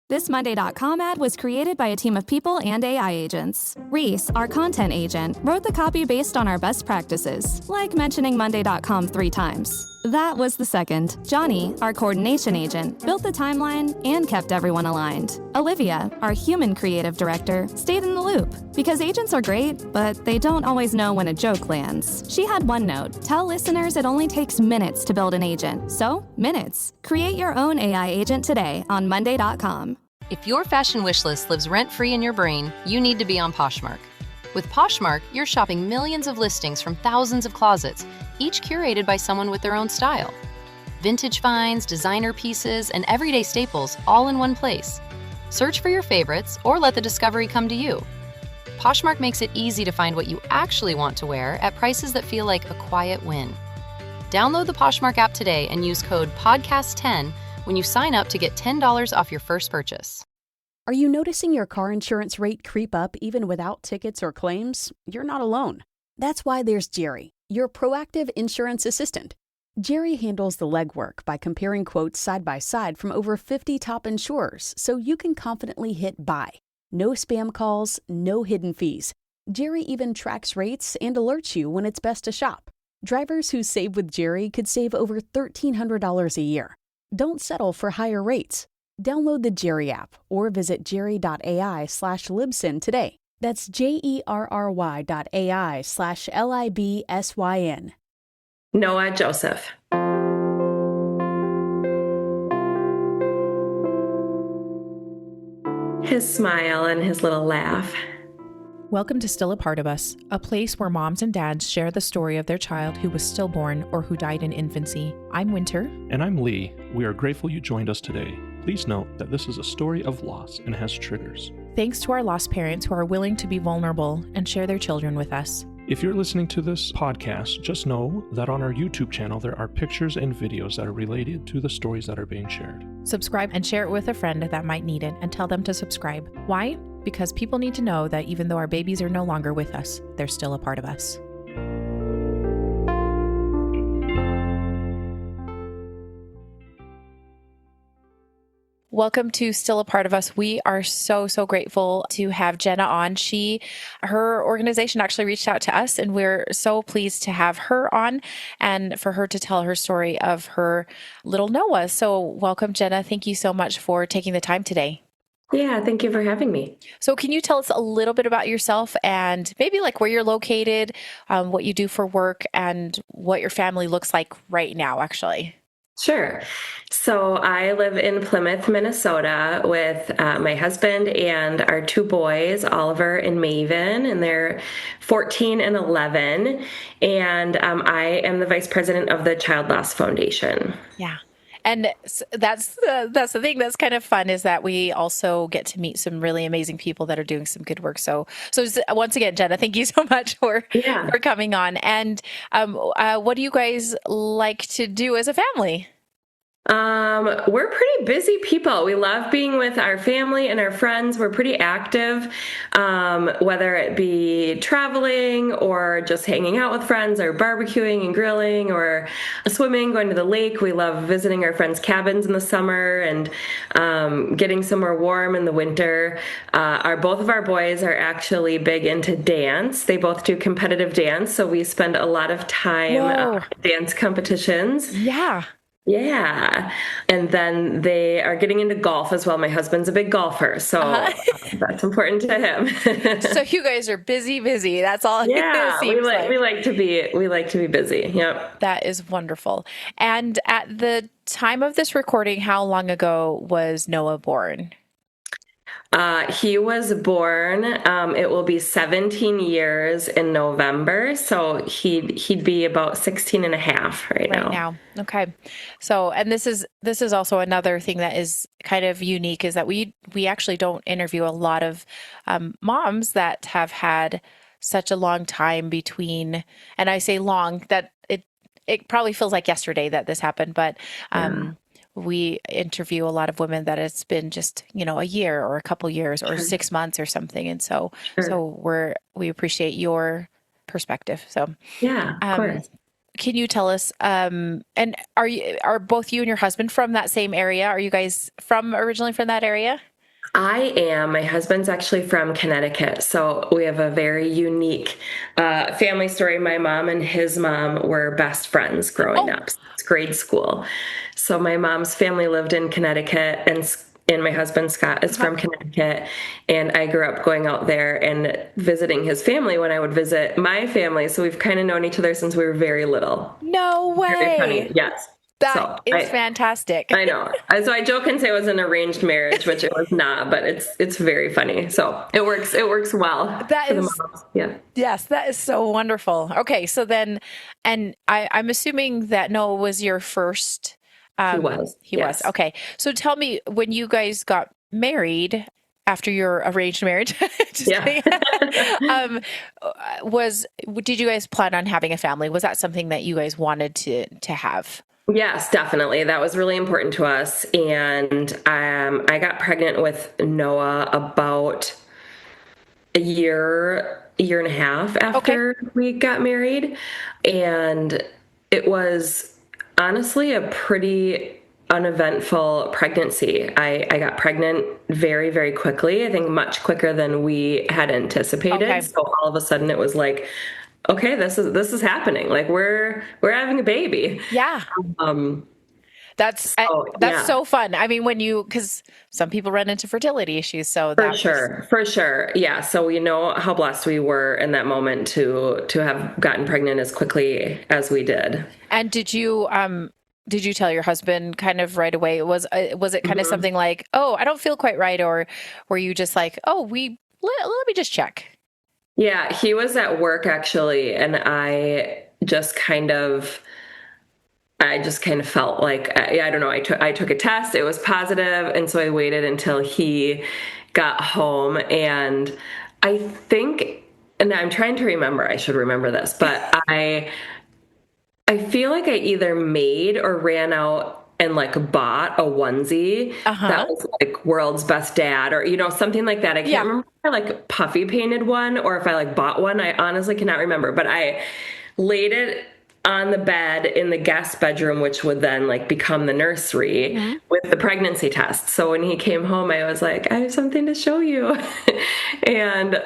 This Monday.com ad was created by a team of people and AI agents. Reese, our content agent, wrote the copy based on our best practices, like mentioning Monday.com 3 times. That was the second. Johnny, our coordination agent, built the timeline and kept everyone aligned. Olivia, our human creative director, stayed in the loop. Because agents are great, but they don't always know when a joke lands. She had one note: tell listeners it only takes minutes to build an agent. So, minutes. Create your own AI agent today on Monday.com. If your fashion wish list lives rent-free in your brain, you need to be on Poshmark. With Poshmark, you're shopping millions of listings from thousands of closets, each curated by someone with their own style. Vintage finds, designer pieces, and everyday staples all in one place. Search for your favorites or let the discovery come to you. Poshmark makes it easy to find what you actually want to wear at prices that feel like a quiet win. Download the Poshmark app today and use code PODCAST10 when you sign up to get $10 off your first purchase. Are you noticing your car insurance rate creep up even without tickets or claims? You're not alone. That's why there's Jerry, your proactive insurance assistant. Jerry handles the legwork by comparing quotes side by side from over 50 top insurers, so you can confidently hit buy. No spam calls, no hidden fees. Jerry even tracks rates and alerts you when it's best to shop. Drivers who save with Jerry could save over $1,300 a year. Don't settle for higher rates. Download the Jerry app or visit jerry.ai/libsyn today. That's jerry.ai/libsyn. Noah Joseph. His smile and his little laugh. Welcome to Still a Part of Us, a place where moms and dads share the story of their child who was stillborn or who died in infancy. I'm Winter. And I'm Lee. We are grateful you joined us today. Please note that this is a story of loss and has triggers. Thanks to our lost parents who are willing to be vulnerable and share their children with us. If you're listening to this podcast, just know that on our YouTube channel there are pictures and videos that are related to the stories that are being shared. Subscribe and share it with a friend that might need it, and tell them to subscribe. Why? Because people need to know that even though our babies are no longer with us, they're still a part of us. Welcome to Still a Part of Us. We are so grateful to have Jenna on. Her organization actually reached out to us, and we're so pleased to have her on and for her to tell her story of her little Noah. So welcome, Jenna. Thank you so much for taking the time today. Yeah, thank you for having me. So can you tell us a little bit about yourself and maybe like where you're located, what you do for work, and what your family looks like right now, actually? Sure. So I live in Plymouth, Minnesota with my husband and our 2 boys, Oliver and Maven, and they're 14 and 11. And I am the vice president of the Child Loss Foundation. Yeah. And that's the thing that's kind of fun, is that we also get to meet some really amazing people that are doing some good work. So once again, Jenna, thank you so much for coming on. And what do you guys like to do as a family? We're pretty busy people. We love being with our family and our friends. We're pretty active, whether it be traveling or just hanging out with friends or barbecuing and grilling or swimming, going to the lake. We love visiting our friends' cabins in the summer and getting somewhere warm in the winter. Both of our boys are actually big into dance. They both do competitive dance, so we spend a lot of time at dance competitions. Yeah. Yeah. And then they are getting into golf as well. My husband's a big golfer, so that's important to him. So you guys are busy. That's all. Yeah, we like to be busy. Yep. That is wonderful. And at the time of this recording, how long ago was Noah born? He was born, it will be 17 years in November. So he'd be about 16 and a half right now. Okay. So, and this is also another thing that is kind of unique, is that we actually don't interview a lot of moms that have had such a long time between, and I say long, that it probably feels like yesterday that this happened, but we interview a lot of women that it's been just, a year or a couple years or 6 months or something. And so we appreciate your perspective. So yeah, of course. Can you tell us, and are both you and your husband from that same area? Are you guys originally from that area? I am. My husband's actually from Connecticut, so we have a very unique family story. My mom and his mom were best friends growing Oh, up. It's grade school. So my mom's family lived in Connecticut, and my husband Scott is uh-huh. from Connecticut, and I grew up going out there and visiting his family when I would visit my family. So we've kind of known each other since we were very little. No Very funny, way. yes. That So is fantastic. I know. So I joke and say it was an arranged marriage, which it was not, but it's very funny. So it works. It works well That for the is, moms. Yeah, yes, that is so wonderful. Okay, so then, and I'm assuming that Noah was your first. he was. He was. Yes. Okay, so tell me, when you guys got married after your arranged marriage, just Yeah. kidding. Did you guys plan on having a family? Was that something that you guys wanted to have? Yes, definitely. That was really important to us. And I got pregnant with Noah about year and a half Okay. after we got married. And it was honestly a pretty uneventful pregnancy. I got pregnant very, very quickly. I think much quicker than we had anticipated. Okay. So all of a sudden it was like, okay, this is happening. Like we're having a baby. Yeah. Um, That's so that's yeah. so fun. I mean, because some people run into fertility issues, so For that was. sure, for sure. Yeah, so we know how blessed we were in that moment to have gotten pregnant as quickly as we did. And did you tell your husband kind of right away? Was it kind of Mhm. something like, "Oh, I don't feel quite right," or were you just like, "Oh, let me just check." Yeah, he was at work actually, and I just kind of felt like I don't know. I took a test. It was positive, and so I waited until he got home, and I think, and I'm trying to remember. I should remember this, but I feel like I either made or ran out and like bought a onesie that Uh-huh. was like world's best dad or something like that. I can't Yeah. remember if I like puffy painted one or if I like bought one. I honestly cannot remember, but I laid it on the bed in the guest bedroom, which would then like become the nursery Mhm. with the pregnancy test. So when he came home, I was like, I have something to show you. And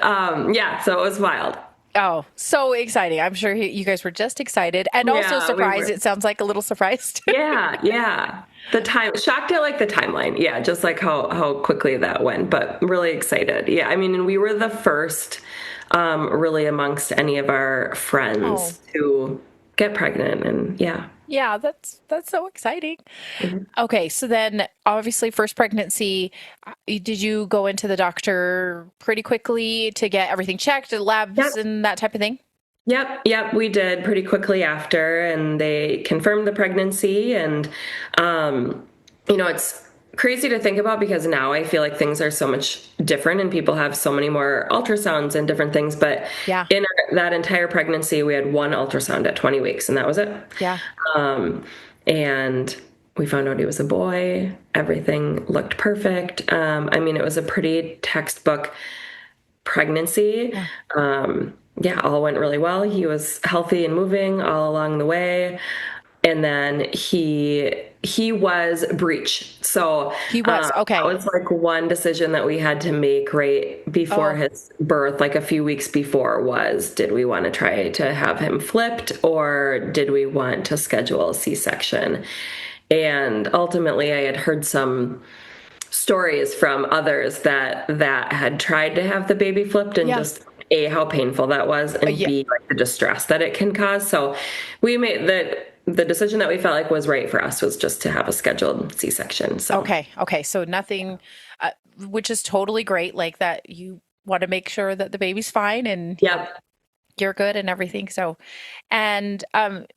yeah, so it was wild. Oh, so exciting. I'm sure you guys were just excited and also Yeah, we surprised. were. It sounds like a little surprised. Yeah, yeah. The time shocked at like the timeline. Yeah, just like how quickly that went, but really excited. Yeah, I mean, and we were the first really amongst any of our Oh, friends to get pregnant and yeah. yeah, that's so exciting. Mhm. Okay, so then obviously first pregnancy, did you go into the doctor pretty quickly to get everything checked, labs Yep. and that type of thing? Yep, we did pretty quickly after, and they confirmed the pregnancy. And, um, it's crazy to think about because now I feel like things are so much different and people have so many more ultrasounds and different things. But Yeah, in that entire pregnancy, we had one ultrasound at 20 weeks, and that was it. yeah. Um, and we found out he was a boy. Everything looked perfect. I mean, it was a pretty textbook pregnancy. Yeah. Yeah, all went really well. He was healthy and moving all along the way. And then he was breech. So He was. that Okay. was like one decision that we had to make right before Oh, his birth, like a few weeks before, was did we want to try to have him flipped or did we want to schedule a C-section? And ultimately, I had heard some stories from others that had tried to have the baby flipped and yeah. just A, how painful that was, and Yeah. B, like the distress that it can cause. So we made the decision that we felt like was right for us was just to have a scheduled C-section. So Okay. Okay. So nothing, which is totally great. Like that you want to make sure that the baby's fine and yep. you're good and everything. So, and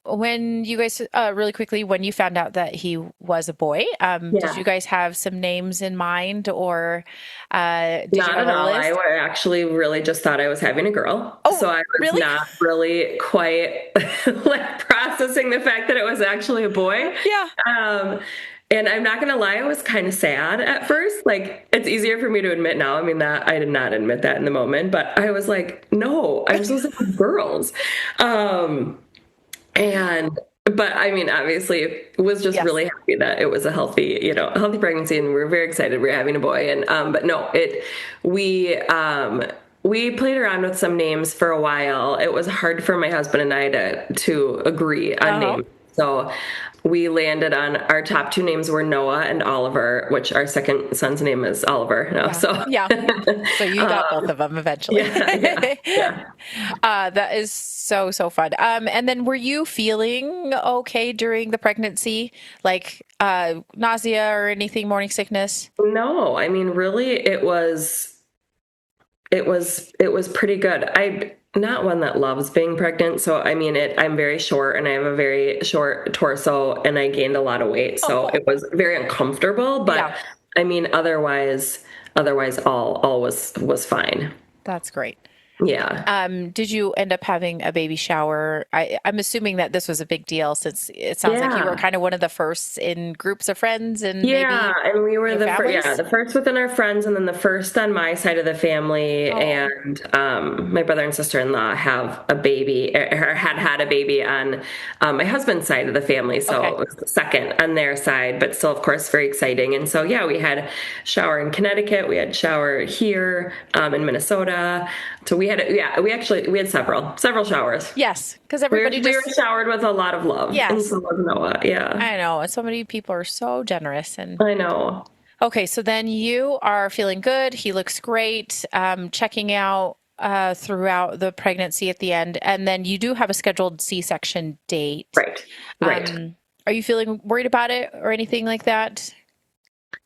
when you guys really quickly, when you found out that he was a boy, did you Yeah. guys have some names in mind, or did you Not have at a all. list? Actually really just thought I was having a girl. Oh, So I was really? not really quite like processing the fact that it was actually a boy. Yeah. Um, and I'm not gonna lie, I was kind of sad at first. Like it's easier for me to admit now. I mean that I did not admit that in the moment, but I was like, no, I'm supposed to have girls. Um, and But I mean, obviously, was just Yes. really happy that it was a healthy, a healthy pregnancy, and we were very excited we were having a boy. And but no, we we played around with some names for a while. It was hard for my husband and I to agree on Uh-huh. names. So we landed on our top two names were Noah and Oliver, which our second son's name is Oliver now. Yeah. So Yeah. So you got both of them eventually. yeah. That is so, so fun. And then were you feeling okay during the pregnancy? Like nausea or anything, morning sickness? No, I mean, really, it was pretty good. I'm not one that loves being pregnant, so I mean I'm very short and I have a very short torso and I gained a lot of weight, so Oh, it was very uncomfortable, but yeah, I mean otherwise all was fine. that's great. Yeah. Did you end up having a baby shower? I'm assuming that this was a big deal since it sounds like you were Yeah. kind of one of the first in groups of friends and Yeah, maybe and we were your families. the first within our friends, and then the first on my side of the family. Oh, And my brother and sister-in-law have a baby, or had a baby on my husband's side of the family, so okay. it was the second on their side, but still, of course, very exciting. And so, yeah, we had shower in Connecticut, we had shower here in Minnesota. So we had several showers. Yes, because We were, everybody we were just, showered with a lot of love, and yes, so was Noah. Yeah, I know. And so many people are so generous. And I know. okay, so then you are feeling good. He looks great. Checking out throughout the pregnancy at the end. And then you do have a scheduled C-section date. Right. Right. Are you feeling worried about it or anything like that?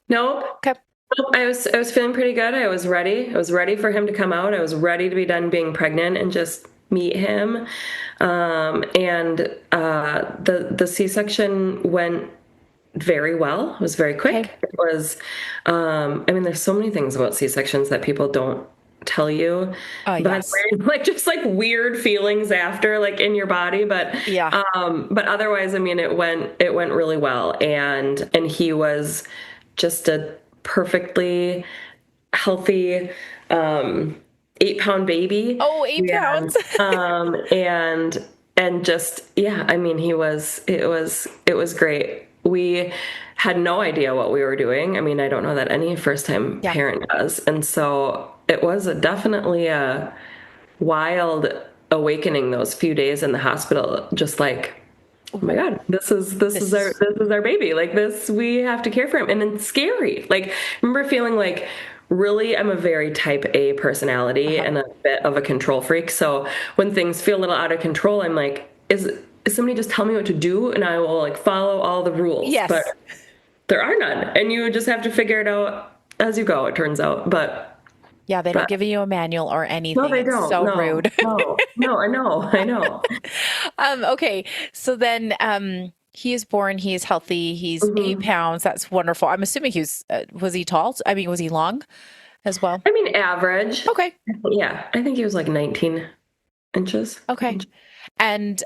Nope. Okay. Nope. I was feeling pretty good. I was ready. I was ready for him to come out. I was ready to be done being pregnant and just meet him. And the C-section went very well. It was very quick. Okay. It was I mean, there's so many things about C-sections that people don't tell you, but Yes. like just like weird feelings after, like in your body, Yeah. but otherwise, I mean, it went really well, and he was just a perfectly healthy 8-pound baby. Oh, 8 pounds. And just, yeah, I mean, it was great. We had no idea what we were doing. I mean, I don't know that any first time Yeah. parent does. And so it was definitely a wild awakening those few days in the hospital, just like, oh my God, this is our baby. Like this, we have to care for him. And then scary. Like, I remember feeling like, really, I'm a very type A personality and a bit of a control freak. So when things feel a little out of control, I'm like, is somebody just tell me what to do and I will like follow all the rules. Yes. But there are none. And you just have to figure it out as you go, it turns out. Yeah, they don't give you a manual or anything. No, they It's don't. so No, rude. no, I know. Okay. So then he is born, he is healthy, he's 8 pounds. That's wonderful. I'm assuming was he tall? I mean, was he long as well? I mean, average. Okay. Yeah, I think he was like 19 inches. Okay. And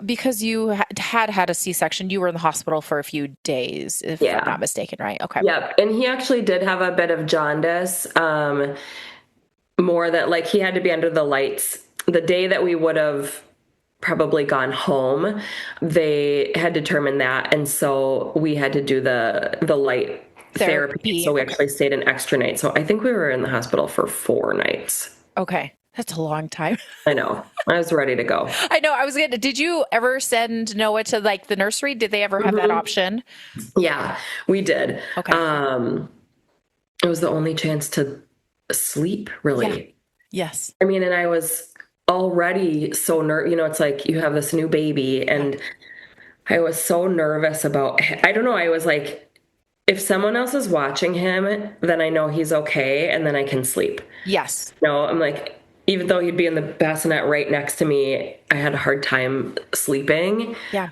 because you had a C-section, you were in the hospital for a few days, if Yeah. I'm not mistaken, right? Okay. Yep. And he actually did have a bit of jaundice, more that like he had to be under the lights. The day that we would have probably gone home, they had determined that. And so we had to do the light therapy. So we actually stayed an extra night. So I think we were in the hospital for 4 nights. Okay. That's a long time. I know. I was ready to go. I know. Did you ever send Noah to like the nursery? Did they ever have that option? Yeah, we did. Okay. It was the only chance to sleep, really. Yeah. Yes. I mean, and I was already so it's like you have this new baby, and I was so nervous about, I don't know, I was like, if someone else is watching him, then I know he's okay, and then I can sleep. Yes. No, I'm like, even though he'd be in the bassinet right next to me, I had a hard time sleeping. Yeah.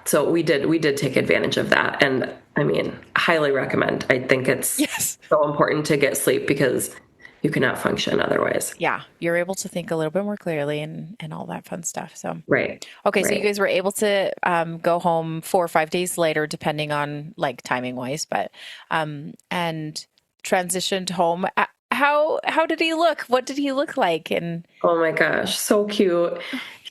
So we did take advantage of that. And I mean, highly recommend. I think it's so important to get sleep because you cannot function otherwise. Yeah. You're able to think a little bit more clearly and all that fun stuff. So, right. Okay. So you guys were able to go home 4 or 5 days later, depending on like timing wise, but, and transitioned home. How did he look? What did he look like? And oh my gosh, so cute.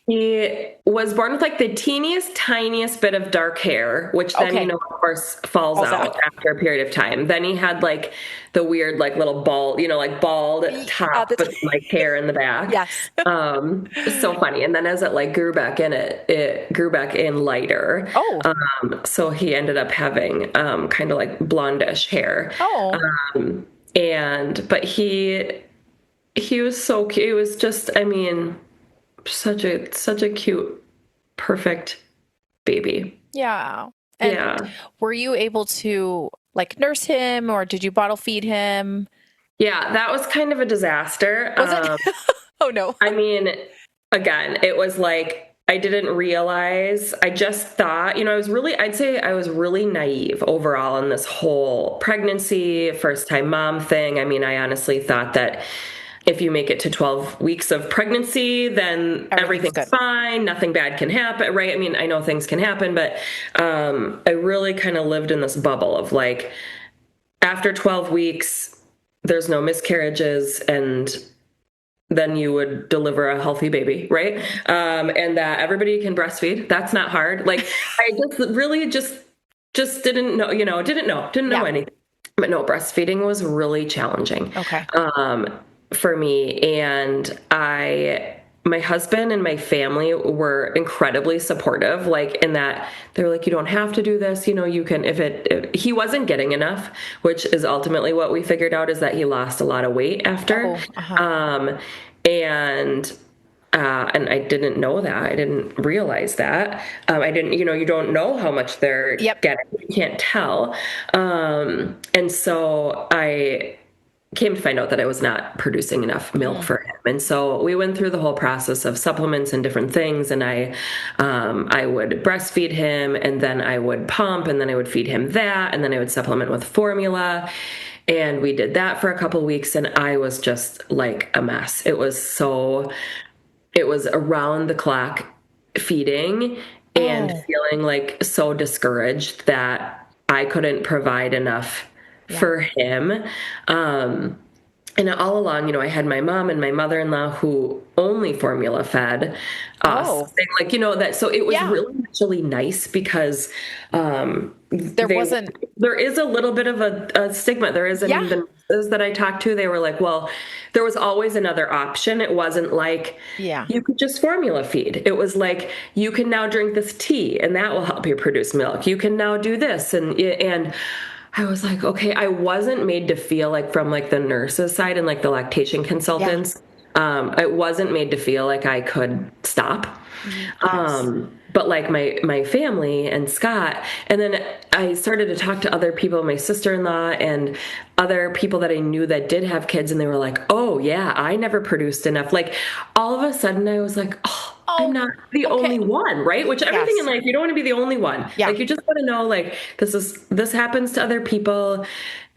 He was born with like the teeniest, tiniest bit of dark hair, which then, Okay. of course, falls out after a period of time. Then he had like the weird, like little bald, like bald top with like hair in the back. Yes. So funny. And then as it like grew back in, it grew back in lighter. Oh. So he ended up having kind of like blondish hair. Oh. But he was so cute. It was just, I mean, such a cute, perfect baby. Yeah. And were you able to like nurse him, or did you bottle feed him? Yeah, that was kind of a disaster. Was it? Oh no. I mean, again, it was like I didn't realize. I just thought, I'd say I was really naive overall in this whole pregnancy, first time mom thing. I mean, I honestly thought that if you make it to 12 weeks of pregnancy, then everything's fine. Nothing bad can happen, right? I mean, I know things can happen, but I really kind of lived in this bubble of like, after 12 weeks, there's no miscarriages, and then you would deliver a healthy baby, right? And that everybody can breastfeed. That's not hard. Like, I just really just didn't know, didn't know anything. But no, breastfeeding was really challenging. Okay. For me, and my husband and my family were incredibly supportive, like in that they're like, you don't have to do this, you can, if he wasn't getting enough, which is ultimately what we figured out, is that he lost a lot of weight after. And I didn't know that. I didn't realize that. I didn't, you don't know how much they're getting. You can't tell. And so I came to find out that I was not producing enough milk for him. And so we went through the whole process of supplements and different things. And I would breastfeed him, and then I would pump, and then I would feed him that. And then I would supplement with formula. And we did that for a couple of weeks, and I was just like a mess. It was around the clock feeding and feeling like so discouraged that I couldn't provide enough for him. And all along, I had my mom and my mother-in-law who only formula fed us. Like, that, so it was really nice because, there is a little bit of a stigma. There is, the nurses that I talked to, they were like, well, there was always another option. It wasn't like, you could just formula feed. It was like, you can now drink this tea and that will help you produce milk. You can now do this. And I was like, okay, I wasn't made to feel like, from like the nurses side and like the lactation consultants, I wasn't made to feel like I could stop. But like my family and Scott, and then I started to talk to other people, my sister-in-law and other people that I knew that did have kids, and they were like, oh yeah, I never produced enough. Like all of a sudden I was like, I'm not the only one, right? Which everything in life, you don't want to be the only one. Like you just want to know, like, this happens to other people,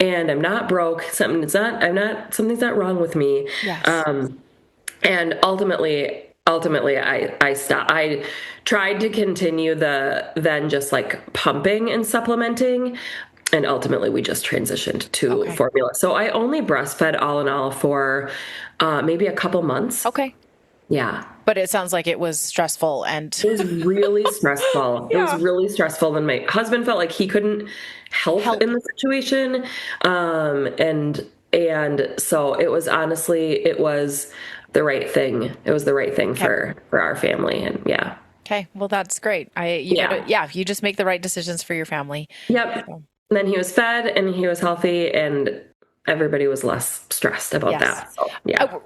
and I'm not broke. Something's not wrong with me. And ultimately I stopped. I tried to continue then just like pumping and supplementing. And ultimately we just transitioned to formula. So I only breastfed all in all for maybe a couple months. Okay. Yeah. But it sounds like it was stressful, and it was really stressful. It was really stressful. And my husband felt like he couldn't help in the situation. And so it was the right thing. It was the right thing for our family. And Okay. Well, that's great. You just make the right decisions for your family. Yep. So. And then he was fed and he was healthy, and everybody was less stressed about that. So,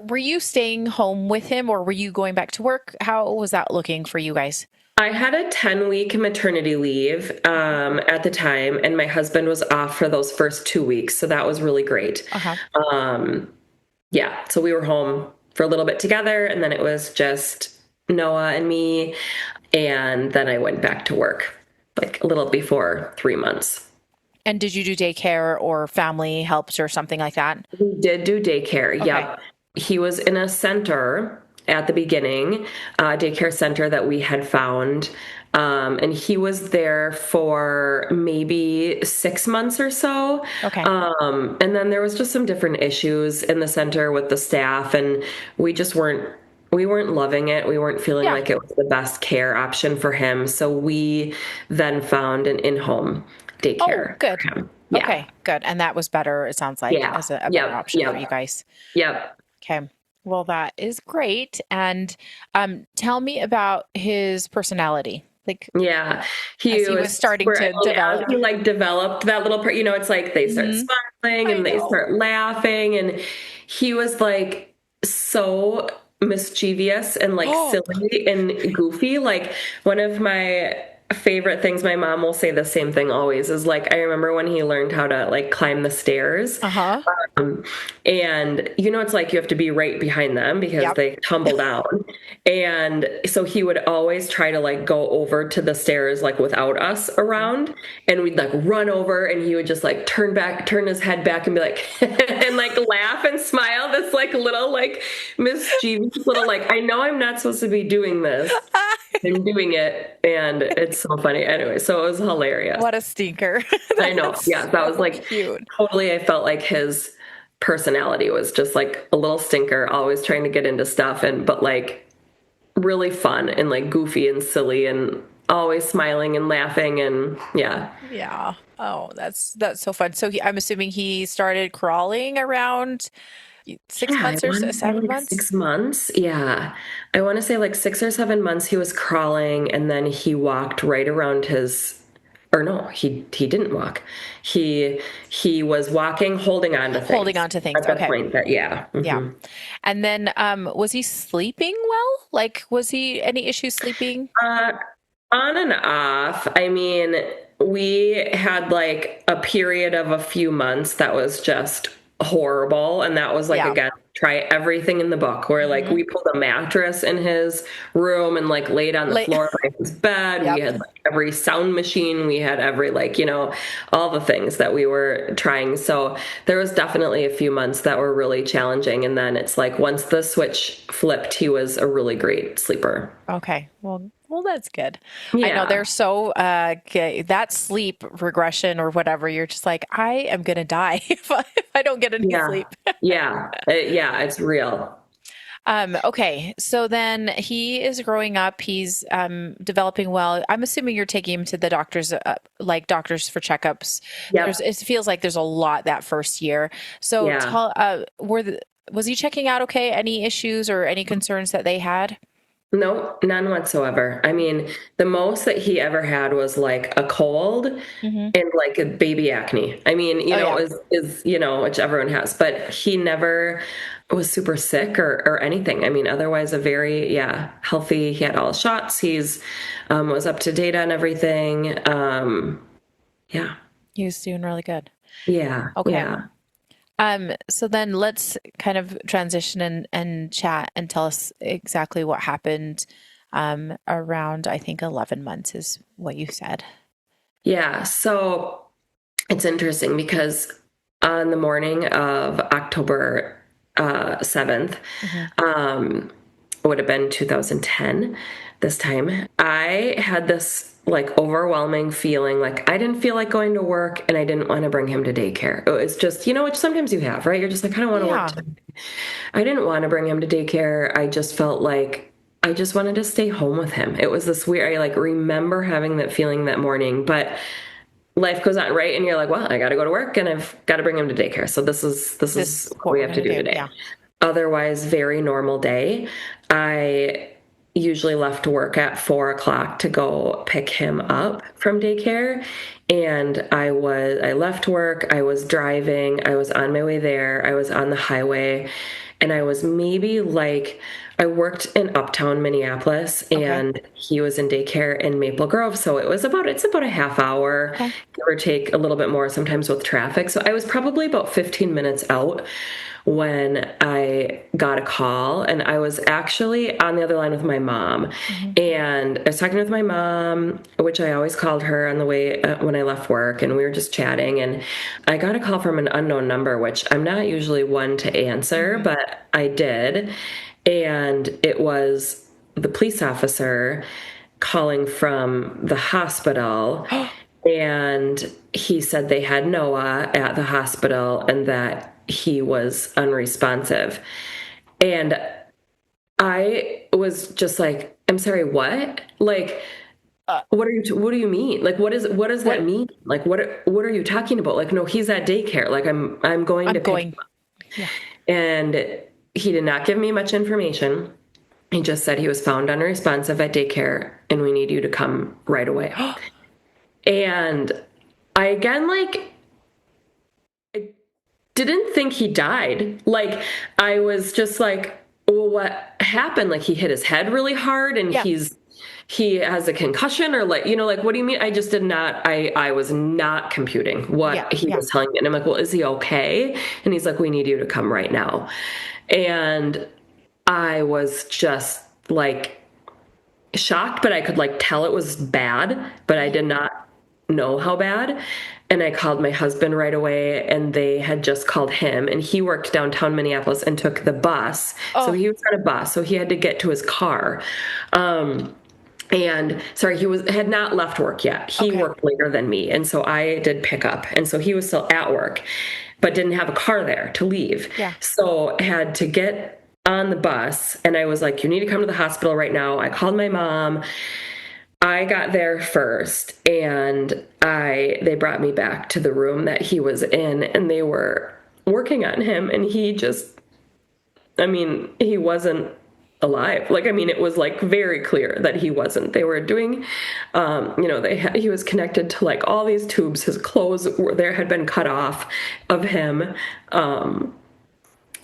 were you staying home with him, or were you going back to work? How was that looking for you guys? I had a 10-week maternity leave at the time, and my husband was off for those first 2 weeks. So that was really great. So we were home for a little bit together, and then it was just Noah and me. And then I went back to work like a little before 3 months. And did you do daycare or family helps or something like that? We did do daycare. Okay. Yep. He was in a center at the beginning, a daycare center that we had found. And he was there for maybe 6 months or so. Okay. And then there was just some different issues in the center with the staff, and we we weren't loving it. We weren't feeling Yeah. like it was the best care option for him. So we then found an in-home Oh, daycare good. for him. Yeah. Okay, good. And that was better, it sounds like, Yeah. as a better Yep. option for you Yep. guys. Yep. Okay. Well, that is great. And tell me about his personality. Like, Yeah. as He he was was starting super, to and as develop. he like developed that little part, it's like they start Mhm. smiling I and they know. start laughing, and he was like so mischievous and like Oh, silly and goofy. Like one of my favorite things, my mom will say the same thing always, is like, I remember when he learned how to like climb the stairs. uh-huh. Um, and it's like you have to be right behind them because Yep. they tumble down. And so he would always try to like go over to the stairs like without us around, and we'd like run over, and he would just like turn his head back and be like and like laugh and smile, this like little like mischievous little like, I know I'm not supposed to be doing this. I'm doing it, and it's so funny. Anyway, so it was hilarious. What a stinker. I know. That's Yeah, that was so like cute. totally, I felt like his personality was just like a little stinker, always trying to get into stuff, but like really fun and like goofy and silly and always smiling and laughing, and yeah. Yeah. Oh, that's so fun. So I'm assuming he started crawling around six Yeah, I months or want to say 7 months. 6 months. Yeah. I want to say like 6 or 7 months he was crawling, and then he walked right around his, or no, he didn't walk. He was walking, holding on to Holding things on to things. at that Okay. point. That yeah. Yeah. Mhm. And then was he sleeping well? Like, was he any issues sleeping? Uh, on and off. I mean, we had like a period of a few months that was just horrible. And that was like, Yeah. again, try everything in the book, where like Hmm. we pulled a mattress in his room and like laid on the Like, floor by his bed. We yep. had like every sound machine. We had every like, all the things that we were trying. So there was definitely a few months that were really challenging. And then it's like once the switch flipped, he was a really great sleeper. Okay. Well, that's good. I know Yeah. they're so that sleep regression or whatever. You're just like, I am gonna die if I don't get any Yeah. sleep. Yeah. Yeah, it's real. Okay, so then he is growing up. He's developing well. I'm assuming you're taking him to the doctors, like doctors for checkups. Yep. It feels like there's a lot that first year. So Yeah. was he checking out okay? Any issues or any concerns that they had? No, none whatsoever. I mean, the most that he ever had was like a cold Hmm. and like a baby acne. I mean, Oh yeah. which everyone has, but he never was super sick or anything. I mean, otherwise a very, yeah, healthy. He had all his shots. He's was up to date on everything. Yeah. He was doing really good. Yeah. Okay. Yeah. So then let's kind of transition and chat and tell us exactly what happened around, I think, 11 months is what you said. Yeah. So it's interesting because on the morning of October 7th, Hmm. it would have been 2010 this time, I had this like overwhelming feeling like I didn't feel like going to work, and I didn't want to bring him to daycare. It's just, which sometimes you have, right? You're just like, I don't want to work Yeah. today. I didn't want to bring him to daycare. I just felt like I just wanted to stay home with him. It was this weird, I like remember having that feeling that morning, but life goes on, right? And you're like, well, I got to go to work and I've got to bring him to daycare. So this This is is what what we we're have to gonna do do. today. Yeah. Otherwise, very normal day. I usually left work at 4 o'clock to go pick him up from daycare. And I left work, I was driving, I was on my way there, I was on the highway, and I was maybe like, I worked in uptown Minneapolis, Okay. and he was in daycare in Maple Grove. So it's about a half hour, Okay. give or take a little bit more sometimes with traffic. So I was probably about 15 minutes out when I got a call, and I was actually on the other line with my mom. Hmm. And I was talking with my mom, which I always called her on the way when I left work, and we were just chatting. And I got a call from an unknown number, which I'm not usually one to answer, Hmm. but I did. And it was the police officer calling from the hospital. And he said they had Noah at the hospital and that he was unresponsive. And I was just like, I'm sorry, what? Like, Uh, what do you mean? Like, what does that what mean? Like, what are you talking about? Like, no, he's at daycare. Like, I'm going I'm to pick him going. up. Yeah. And he did not give me much information. He just said he was found unresponsive at daycare and we need you to come right away. And I again, like, I didn't think he died. Like, I was just like, well, what happened? Like, he hit his head really hard and Yeah. he has a concussion, or like, like, what do you mean? I just did not, I was not computing what he Yeah. was telling me. And I'm like, well, is he okay? And he's like, we need you to come right now. And I was just like shocked, but I could like tell it was bad, but I did not know how bad. And I called my husband right away, and they had just called him, and he worked downtown Minneapolis and took the bus. So Oh, he was on a bus, so he had to get to his car. And sorry, he had not left work yet. He okay. worked later than me, and so I did pick up, and so he was still at work, but didn't have a car there to leave. Yeah. So had to get on the bus, and I was like, "You need to come to the hospital right now." I called my mom. I got there first, and they brought me back to the room that he was in, and they were working on him, and he wasn't alive. Like, it was like very clear that he wasn't. They were doing, he was connected to like all these tubes. His clothes had been cut off of him.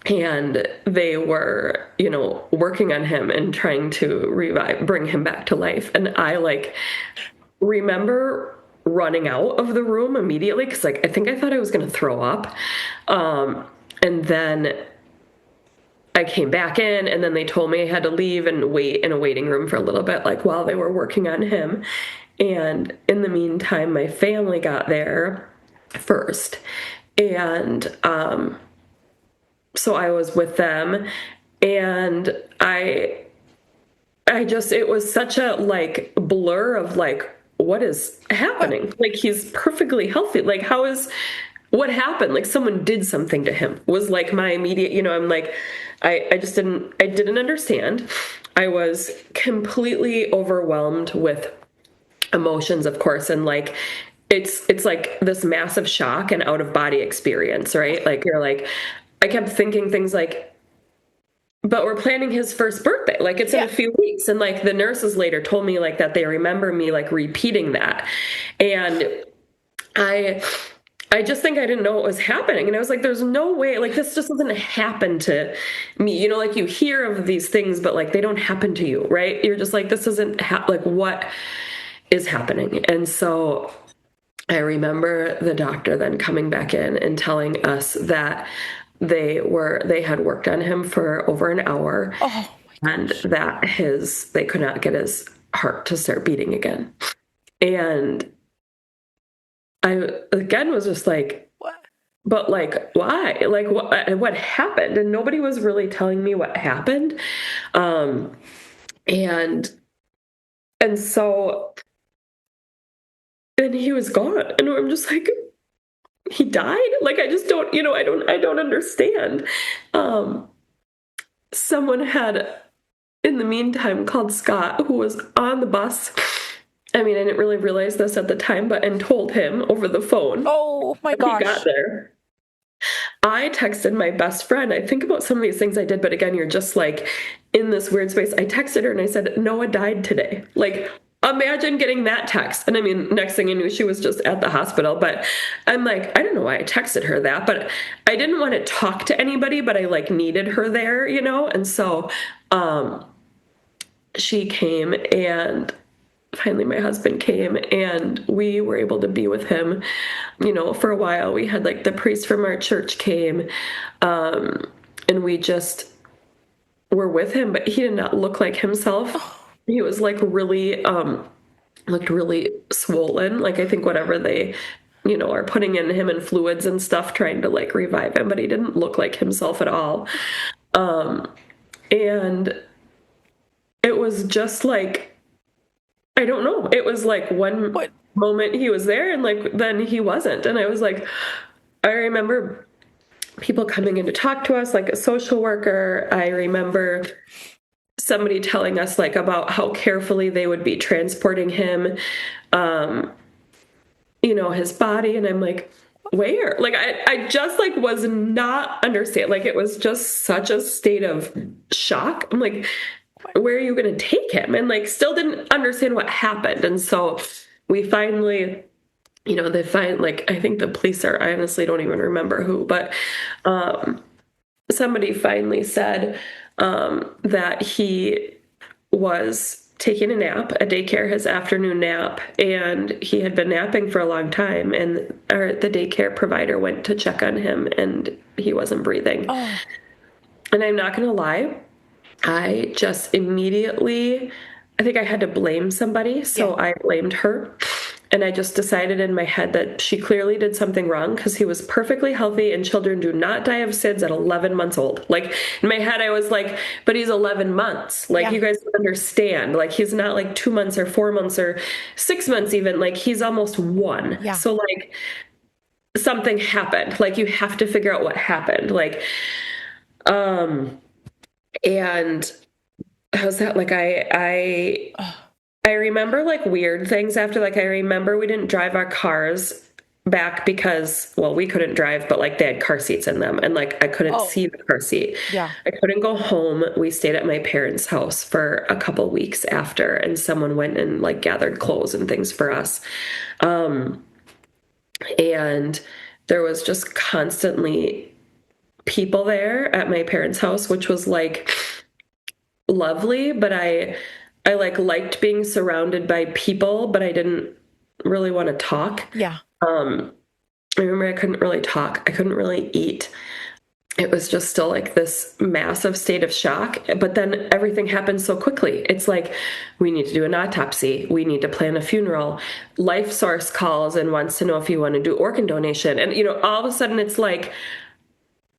And they were, working on him and trying to bring him back to life. And I like remember running out of the room immediately because like I think I thought I was going to throw up. And then I came back in, and then they told me I had to leave and wait in a waiting room for a little bit, like while they were working on him. And in the meantime, my family got there first. And so I was with them, and it was such a like blur of like, what is happening? Like, he's perfectly healthy. Like, what happened? Like, someone did something to him was like my immediate, I'm like, I didn't understand. I was completely overwhelmed with emotions, of course. And like, it's like this massive shock and out of body experience, right? Like, you're like, I kept thinking things like, but we're planning his first birthday. Like, it's in a few weeks. And like, the nurses later told me like that they remember me like repeating that. And I just think I didn't know what was happening. And I was like, there's no way, like, this just doesn't happen to me. Like, you hear of these things, but like, they don't happen to you, right? You're just like, this isn't like, what is happening? And so I remember the doctor then coming back in and telling us that they had worked on him for over an hour, and that they could not get his heart to start beating again. And I again was just like, what? But like, why? Like, what happened? And nobody was really telling me what happened. And so, and he was gone, and I'm just like, he died? Like, I just don't, I don't understand. Someone had, in the meantime, called Scott, who was on the bus. I didn't really realize this at the time, and told him over the phone. Oh my gosh. He got there. I texted my best friend. I think about some of these things I did, but again, you're just like in this weird space. I texted her and I said, Noah died today. Like, imagine getting that text. And next thing I knew, she was just at the hospital. But I'm like, I don't know why I texted her that, but I didn't want to talk to anybody, but I like needed her there, And so she came, and finally my husband came, and we were able to be with him, for a while. We had like the priest from our church came, and we just were with him, but he did not look like himself. He was like really, looked really swollen. Like, I think whatever they, are putting in him and fluids and stuff, trying to like revive him, but he didn't look like himself at all. And it was just like, I don't know. It was like one moment he was there, and like, then he wasn't. And I was like, I remember people coming in to talk to us, like a social worker. I remember somebody telling us like about how carefully they would be transporting him, his body. And I'm like, where? Like, I just like was not understand. Like, it was just such a state of shock. I'm like, where are you going to take him? And like, still didn't understand what happened. And so we finally, they find like, I think the police are, I honestly don't even remember who, but somebody finally said that he was taking a nap, a daycare, his afternoon nap, and he had been napping for a long time. And the daycare provider went to check on him, and he wasn't breathing. Oh. And I'm not going to lie, I just immediately, I think I had to blame somebody, so I blamed her. And I just decided in my head that she clearly did something wrong because he was perfectly healthy, and children do not die of SIDS at 11 months old. Like, in my head, I was like, but he's 11 months. Like, you guys don't understand. Like, he's not like 2 months or 4 months or 6 months even. Like, he's almost 1. Yeah. So, like, something happened. Like, you have to figure out what happened. Like, and how's that? Like, I remember like weird things after, like, I remember we didn't drive our cars back because, well, we couldn't drive, but like they had car seats in them, and like I couldn't see the car seat. Yeah. I couldn't go home. We stayed at my parents' house for a couple weeks after, and someone went and like gathered clothes and things for us. And there was just constantly people there at my parents' house, which was like lovely, but I like liked being surrounded by people, but I didn't really want to talk. Yeah. I remember I couldn't really talk. I couldn't really eat. It was just still like this massive state of shock. But then everything happened so quickly. It's like, we need to do an autopsy. We need to plan a funeral. Life Source calls and wants to know if you want to do organ donation. And, all of a sudden it's like,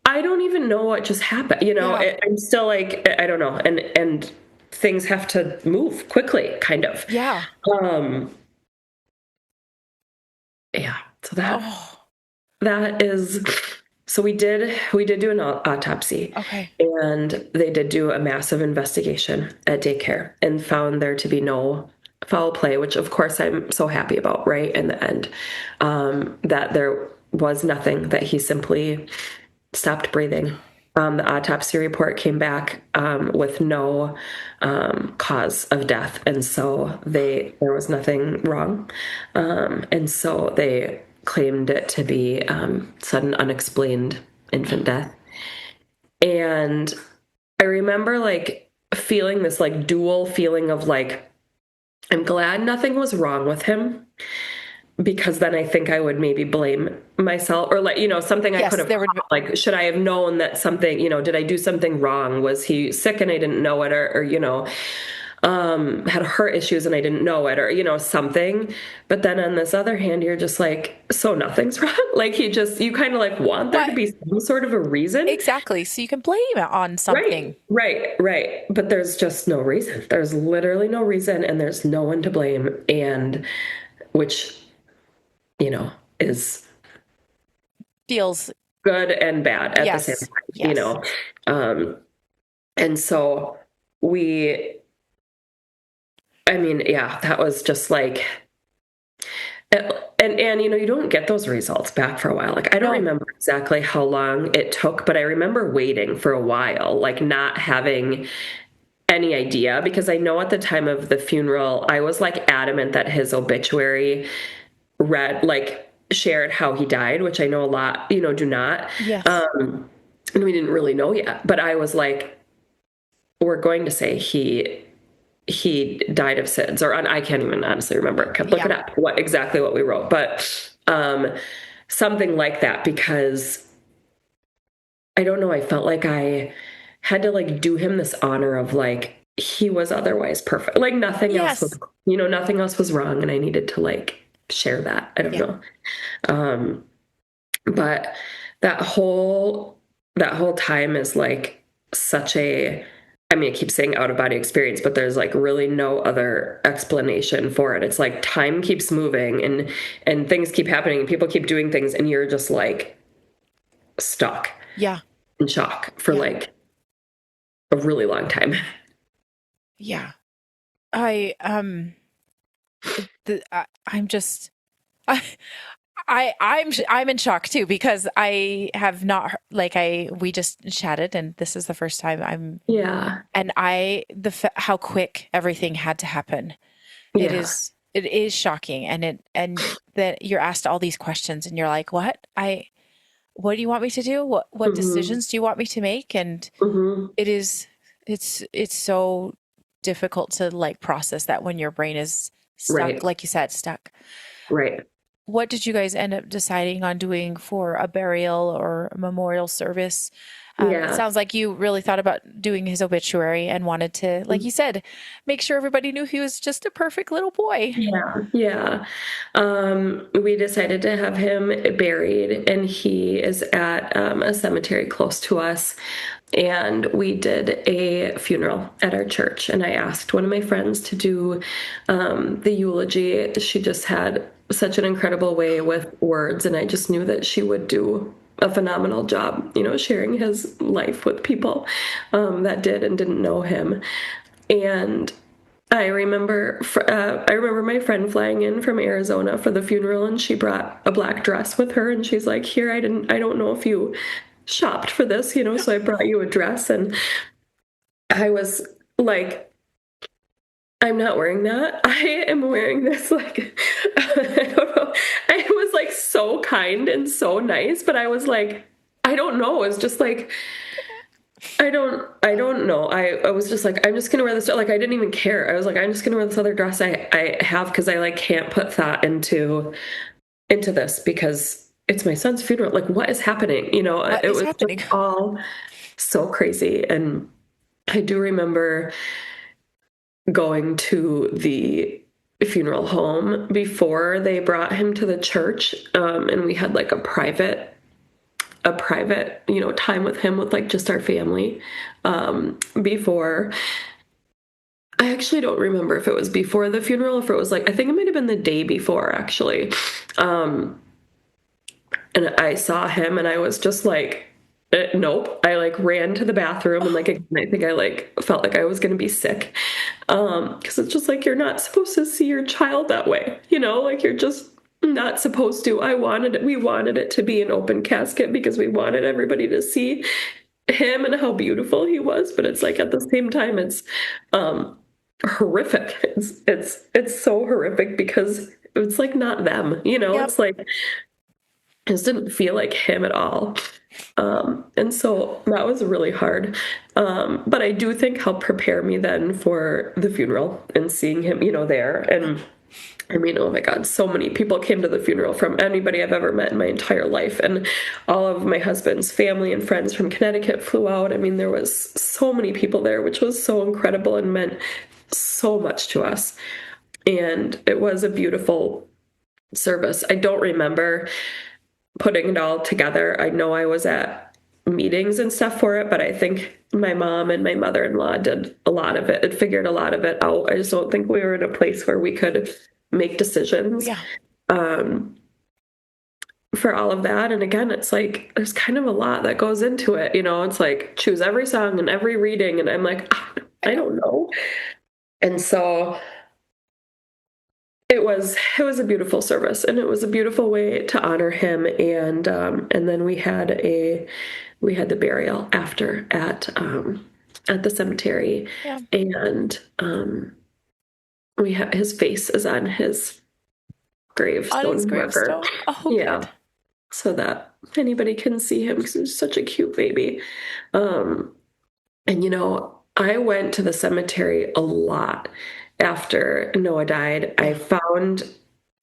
I don't even know what just happened. I'm still like, I don't know. And things have to move quickly, kind of. Yeah. Yeah. So that is, so we did do an autopsy. Okay. And they did do a massive investigation at daycare and found there to be no foul play, which of course I'm so happy about, right? In the end, that there was nothing, that he simply stopped breathing. The autopsy report came back with no cause of death, and so there was nothing wrong, and so they claimed it to be sudden unexplained infant death. And I remember like feeling this like dual feeling of like, I'm glad nothing was wrong with him, because then I think I would maybe blame myself, or like, something I could have, like, should I have known that something, did I do something wrong? Was he sick and I didn't know it, or had heart issues and I didn't know it, or, something. But then on this other hand, you're just like, so nothing's wrong. Like, you kind of like want there to be some sort of a reason. Exactly. So you can blame it on something. Right. But there's just no reason. There's literally no reason, and there's no one to blame. And which, feels good and bad at the same time, and so that was just like, and you don't get those results back for a while. Like, I don't remember exactly how long it took, but I remember waiting for a while, like not having any idea, because I know at the time of the funeral, I was like adamant that his obituary shared how he died, which I know a lot, do not. Yes. And we didn't really know yet, but I was like, we're going to say he died of SIDS, or I can't even honestly remember. Look it up, exactly what we wrote, but something like that, because I don't know, I felt like I had to like do him this honor of like, he was otherwise perfect. Like nothing else was, nothing else was wrong, and I needed to like share that. I don't know. But that whole time is like such a, I keep saying out of body experience, but there's like really no other explanation for it. It's like time keeps moving and things keep happening and people keep doing things, and you're just like stuck in shock for like a really long time. Yeah. I I'm just I I'm in shock too, because I have not like we just chatted, and this is the first time Yeah. and how quick everything had to happen. Yeah. It is shocking, and that you're asked all these questions and you're like, what do you want me to do? What Hmm. decisions do you want me to make? And Hmm. it is it's so difficult to like process that when your brain is stuck, Right. like you said, stuck. Right. What did you guys end up deciding on doing for a burial or a memorial service? It Yeah. sounds like you really thought about doing his obituary and wanted to, like you said, make sure everybody knew he was just a perfect little boy. Yeah, yeah. We decided to have him buried, and he is at a cemetery close to us. And we did a funeral at our church, and I asked one of my friends to do the eulogy. She just had such an incredible way with words, and I just knew that she would do a phenomenal job, sharing his life with people that did and didn't know him. And I remember my friend flying in from Arizona for the funeral, and she brought a black dress with her, and she's like, "Here, I don't know if you shopped for this, so I brought you a dress." And I was like, "I'm not wearing that. I am wearing this." Like, I don't know. I was like so kind and so nice, but I was like, I don't know. It's just like, I don't know. I was just like, I'm just gonna wear this. Like, I didn't even care. I was like, I'm just gonna wear this other dress I have, because I like can't put thought into this, because it's my son's funeral. Like, what is happening? What It is was just happening? all so crazy. And I do remember going to the funeral home before they brought him to the church, and we had like a private time with him, with like just our family, before. I actually don't remember if it was before the funeral, if it was like, I think it might have been the day before, actually. um and I saw him, and I was just like, nope. I like ran to the bathroom, and like again, I think I like felt like I was gonna be sick, because it's just like, you're not supposed to see your child that way, like, you're just not supposed to. We wanted it to be an open casket, because we wanted everybody to see him and how beautiful he was. But it's like, at the same time, it's um horrific. It's so horrific, because it's like not them, Yep. it's like, it just didn't feel like him at all. And so that was really hard. But I do think helped prepare me then for the funeral, and seeing him, there. And I mean, oh my God, so many people came to the funeral, from anybody I've ever met in my entire life. And all of my husband's family and friends from Connecticut flew out. I mean, there was so many people there, which was so incredible and meant so much to us. And it was a beautiful service. I don't remember putting it all together. I know I was at meetings and stuff for it, but I think my mom and my mother-in-law did a lot of it. It figured a lot of it out. I just don't think we were in a place where we could make decisions Yeah. um, for all of that. And again, it's like, there's kind of a lot that goes into it. It's like, choose every song and every reading. And I'm like, I I know. don't know. And so it was a beautiful service, and it was a beautiful way to honor him. And then we had the burial after at the cemetery. Yeah. And we have his face is on his On his gravestone marker. gravestone. Oh, Yeah, good. so that anybody can see him, because he's such a cute baby. Um, and I went to the cemetery a lot after Noah died. I Yeah. found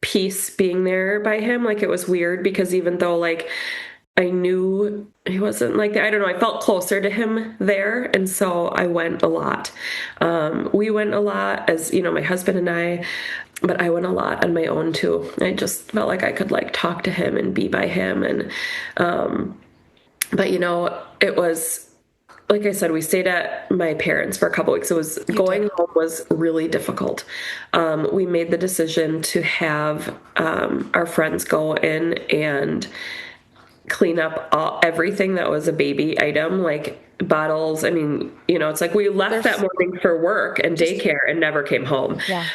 peace being there by him. Like, it was weird, because even though like I knew he wasn't like that, I don't know, I felt closer to him there. And so I went a lot. We went a lot, as my husband and I, but I went a lot on my own too. I just felt like I could like talk to him and be by him. And but it was, like I said, we stayed at my parents for a couple weeks. It was You did. going home was really difficult. We made the decision to have our friends go in and clean up everything that was a baby item. Like, bottles. I mean, it's like we left that morning for work and daycare and never came home. Yeah.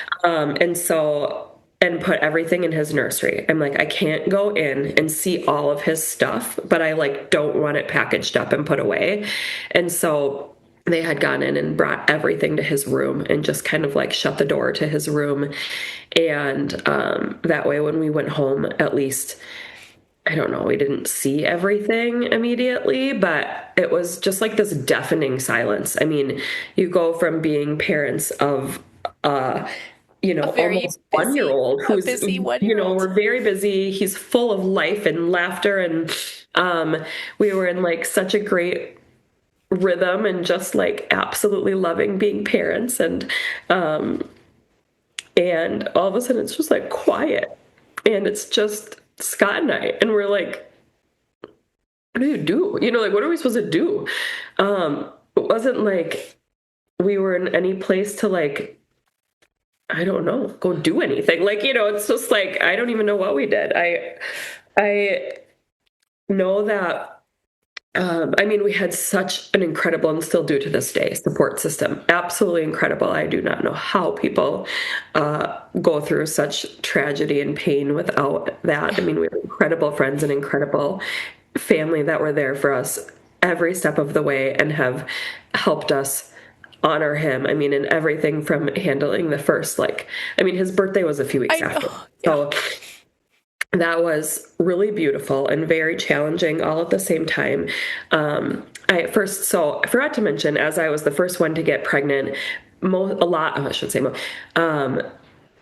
And put everything in his nursery. I'm like, I can't go in and see all of his stuff, but I like don't want it packaged up and put away. And so they had gone in and brought everything to his room and just kind of like shut the door to his room. And that way, when we went home, at least, I don't know, we didn't see everything immediately, but it was just like this deafening silence. I mean, you go from being parents of, almost 1-year-old who's, busy 1-year-old. We're very busy. He's full of life and laughter. And we were in like such a great rhythm and just like absolutely loving being parents. And all of a sudden it's just like quiet and it's just Scott and I, and we're like, what do you do? Like, what are we supposed to do? It wasn't like we were in any place to like, I don't know, go do anything. Like, it's just like, I don't even know what we did. I know that, we had such an incredible, and still do to this day, support system. Absolutely incredible. I do not know how people go through such tragedy and pain without that. We have incredible friends and incredible family that were there for us every step of the way and have helped us honor him. In everything from handling the first, his birthday was a few weeks after. So that was really beautiful and very challenging all at the same time. I forgot to mention, as I was the first one to get pregnant,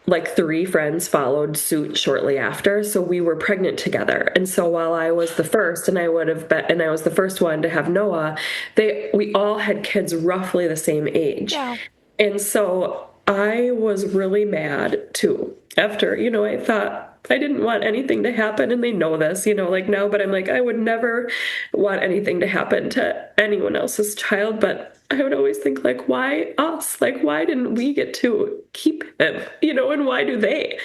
like 3 friends followed suit shortly after. So we were pregnant together. And so while I was the first, and I was the first one to have Noah, we all had kids roughly the same age. Yeah. And so I was really mad too. After, I thought I didn't want anything to happen, and they know this, now, but I'm like, I would never want anything to happen to anyone else's child, but I would always think, like, why us? Like, why didn't we get to keep him, and why do they?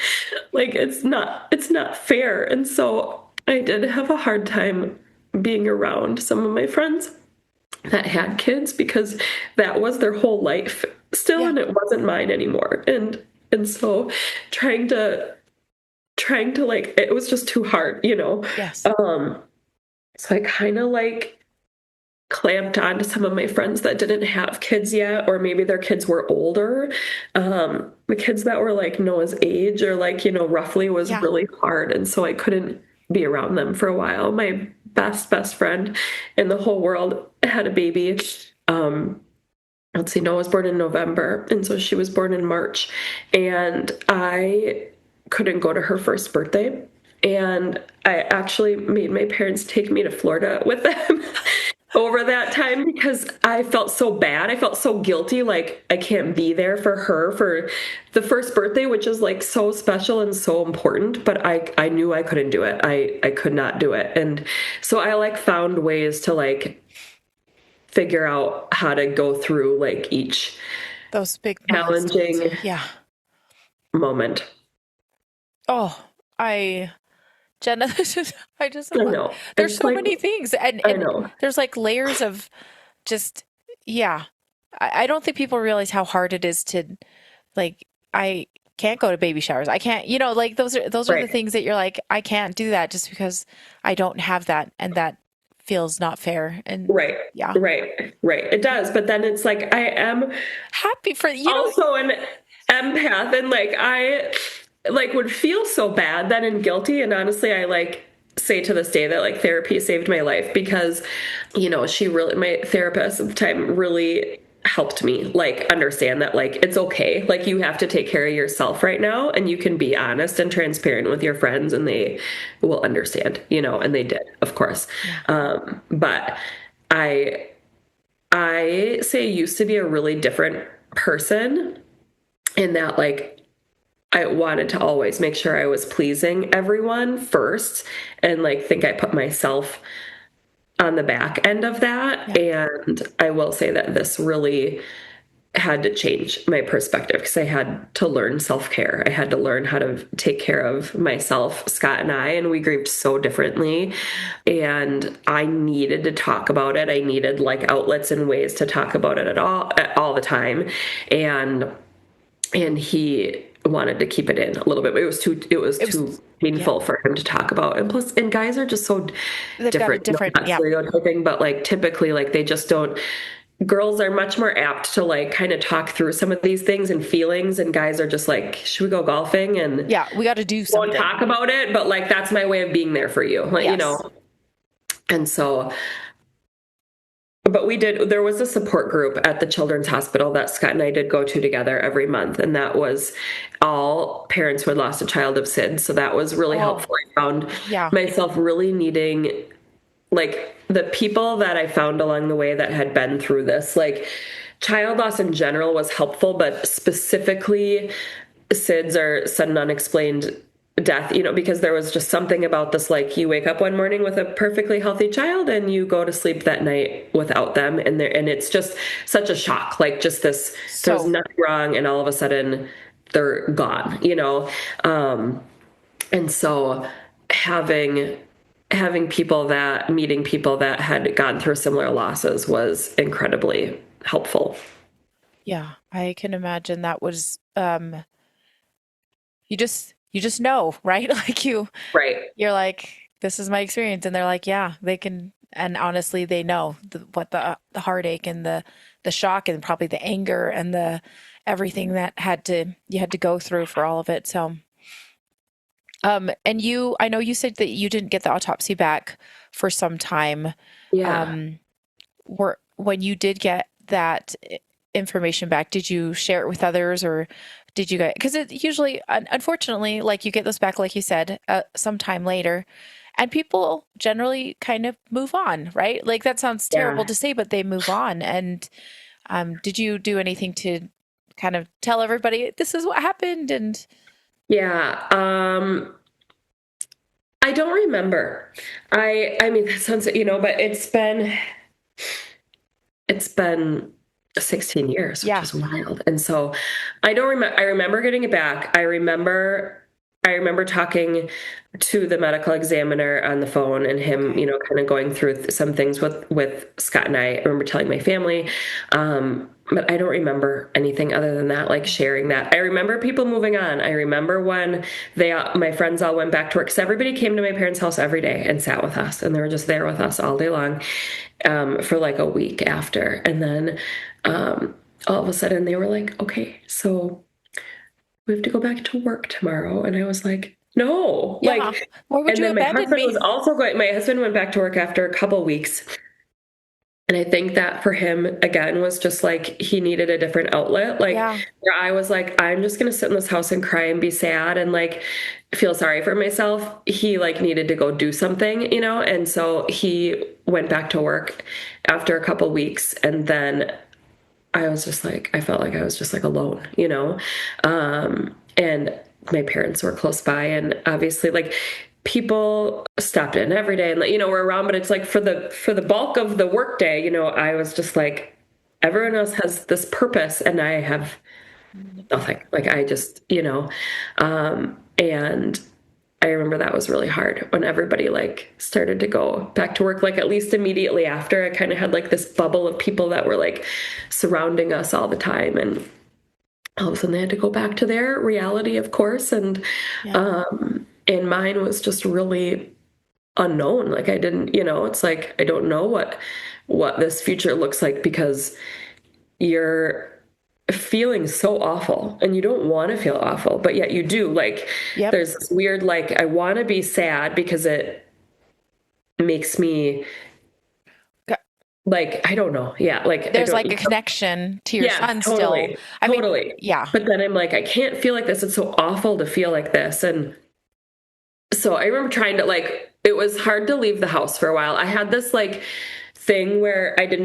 Like, it's not fair. And so I did have a hard time being around some of my friends that had kids, because that was their whole life still, and it wasn't mine anymore. And so trying to like, it was just too hard, Yes. So I kind of like clamped on to some of my friends that didn't have kids yet, or maybe their kids were older. The kids that were like Noah's age, or like, roughly, was really hard. And so I couldn't be around them for a while. My best friend in the whole world had a baby. Noah was born in November, and so she was born in March, and I couldn't go to her first birthday, and I actually made my parents take me to Florida with them over that time, because I felt so bad. I felt so guilty, like I can't be there for her for the first birthday, which is like so special and so important, but I knew I couldn't do it. I could not do it. And so I like found ways to like figure out how to go through like each those big challenging moment. Oh, Jenna, I know. There's It's so like, many things, and I know. there's like layers of just, I don't think people realize how hard it is to, like, I can't go to baby showers. I can't, like those are the things that you're like, I can't do that just because I don't have that, and that feels not fair. And right. It does, but then it's like I am happy for you. Also an empath, and like I like would feel so bad then and guilty, and honestly I like say to this day that like therapy saved my life, because my therapist at the time really helped me like understand that like it's okay, like you have to take care of yourself right now, and you can be honest and transparent with your friends, and they will understand, and they did, of course. But I say I used to be a really different person, in that like I wanted to always make sure I was pleasing everyone first, and like think I put myself on the back end of that. And I will say that this really had to change my perspective because I had to learn self-care. I had to learn how to take care of myself, Scott and I, and we grieved so differently. And I needed to talk about it. I needed like outlets and ways to talk about it at all the time. And he wanted to keep it in a little bit, but it was too painful for him to talk about. And plus, and guys are just so different. Not stereotyping, but like typically, like they just don't. Girls are much more apt to like kind of talk through some of these things and feelings, and guys are just like, should we go golfing? And we got to do something. Won't talk about it, but like that's my way of being there for you, like, you know. And so, but there was a support group at the Children's Hospital that Scott and I did go to together every month, and that was all parents who had lost a child of SIDS. So that was really helpful. I found myself really needing, like, the people that I found along the way that had been through this, like child loss in general was helpful, but specifically SIDS or sudden unexplained death, you know, because there was just something about this, like you wake up one morning with a perfectly healthy child and you go to sleep that night without them. And it's just such a shock, like just this, there's nothing wrong. And all of a sudden they're gone, you know? And so meeting people that had gone through similar losses was incredibly helpful. Yeah, I can imagine that was, you just know, right? Like you're like, this is my experience. And they're like, yeah, they can. And honestly, they know what the heartache and the shock and probably the anger and the everything that you had to go through for all of it. So, and I know you said that you didn't get the autopsy back for some time. Yeah. When you did get that information back, did you share it with others, or did you get, because it usually, unfortunately, like you get those back, like you said, sometime later, and people generally kind of move on, right? Like that sounds terrible to say, but they move on. And did you do anything to kind of tell everybody this is what happened? And I don't remember. I mean, that sounds, you know, but it's been 16 years, which is wild. And so I don't remember. I remember getting it back. I remember talking to the medical examiner on the phone and him, you know, kind of going through some things with Scott and I remember telling my family. But I don't remember anything other than that, like sharing that. I remember people moving on. I remember when my friends all went back to work, because everybody came to my parents' house every day and sat with us, and they were just there with us all day long, for like a week after. And then all of a sudden they were like, okay, so we have to go back to work tomorrow. And I was like, no, like, why would and you then my abandon husband me? was also my husband went back to work after a couple weeks. And I think that for him, again, was just like he needed a different outlet. Like where I was like, I'm just going to sit in this house and cry and be sad and like feel sorry for myself. He like needed to go do something, you know? And so he went back to work after a couple weeks. And then I was just like, I felt like I was just like alone, you know? And my parents were close by, and obviously like people stopped in every day and, you know, we're around, but it's like for the bulk of the work day, you know, I was just like, everyone else has this purpose and I have nothing. Like I just, you know, and I remember that was really hard when everybody like started to go back to work, like at least immediately after. I kind of had like this bubble of people that were like surrounding us all the time, and all of a sudden they had to go back to their reality, of course. And and mine was just really unknown. Like I didn't, you know, it's like, I don't know what this future looks like, because you're feeling so awful and you don't want to feel awful, but yet you do. Like there's this weird, like, I want to be sad because it makes me like, I don't know. Yeah. Like there's like a connection to your son still. I mean, but then I'm like, I can't feel like this. It's so awful to feel like this. And so I remember trying to, like, it was hard to leave the house for a while. I had this like thing where I didn't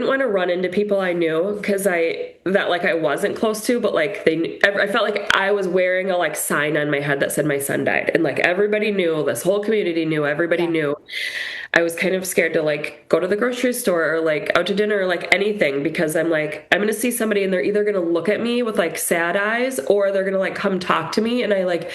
want to run into people I knew, because I wasn't close to, but like I felt like I was wearing a like sign on my head that said my son died. And like everybody knew, this whole community knew, everybody knew. I was kind of scared to like go to the grocery store or like out to dinner or like anything, because I'm like, I'm going to see somebody and they're either going to look at me with like sad eyes or they're going to like come talk to me. And I like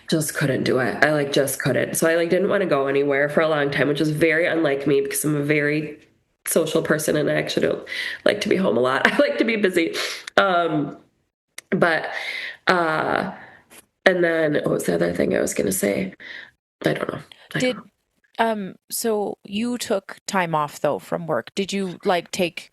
just couldn't do it. I like just couldn't. So I like didn't want to go anywhere for a long time, which is very unlike me because I'm a very social person and I actually don't like to be home a lot. I like to be busy. But and then what was the other thing I was going to say? I don't know. Did so you took time off though from work. Did you like take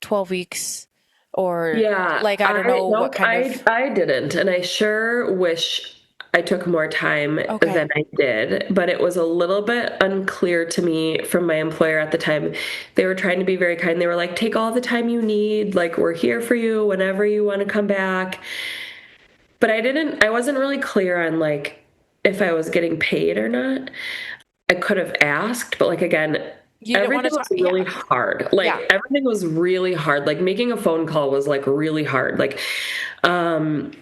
12 weeks or Yeah, like I don't know what nope, kind of I didn't, and I sure wish I took more time Okay. than I did, but it was a little bit unclear to me from my employer at the time. They were trying to be very kind. They were like, "Take all the time you need. Like, we're here for you whenever you want to come back." But I wasn't really clear on like if I was getting paid or not. I could have asked, but like again, You didn't want everything to talk. was really hard. Like Yeah. everything was really hard. Like making a phone call was like really hard. Like um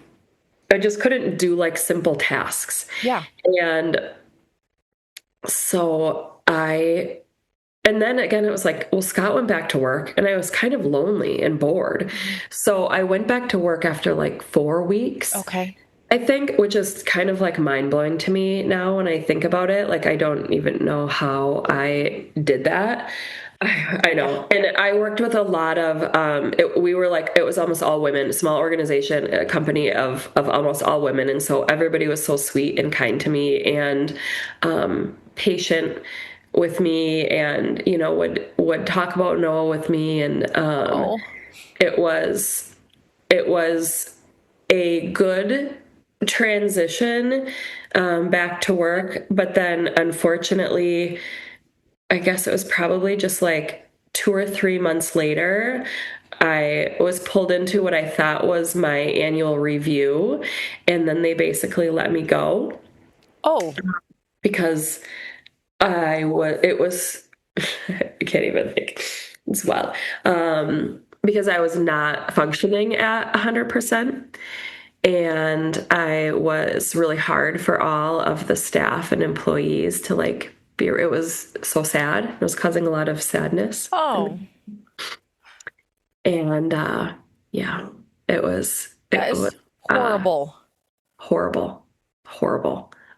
I just couldn't do like simple tasks. Yeah. And so and then again, it was like, well, Scott went back to work and I was kind of lonely and bored. So I went back to work after like 4 weeks. Okay. I think, which is kind of like mind blowing to me now when I think about it. Like, I don't even know how I did that. I know. And I worked with a lot of, we were like, it was almost all women, small organization, a company of almost all women. And so everybody was so sweet and kind to me and patient with me and, you know, would talk about Noah with me. And it was a good transition back to work. But then unfortunately, I guess it was probably just like 2 or 3 months later, I was pulled into what I thought was my annual review. And then they basically let me go. Oh. Because I can't even think. It's wild. Because I was not functioning at 100%. And I was really hard for all of the staff and employees to like it was so sad. It was causing a lot of sadness. Oh. And yeah, it was horrible. Horrible.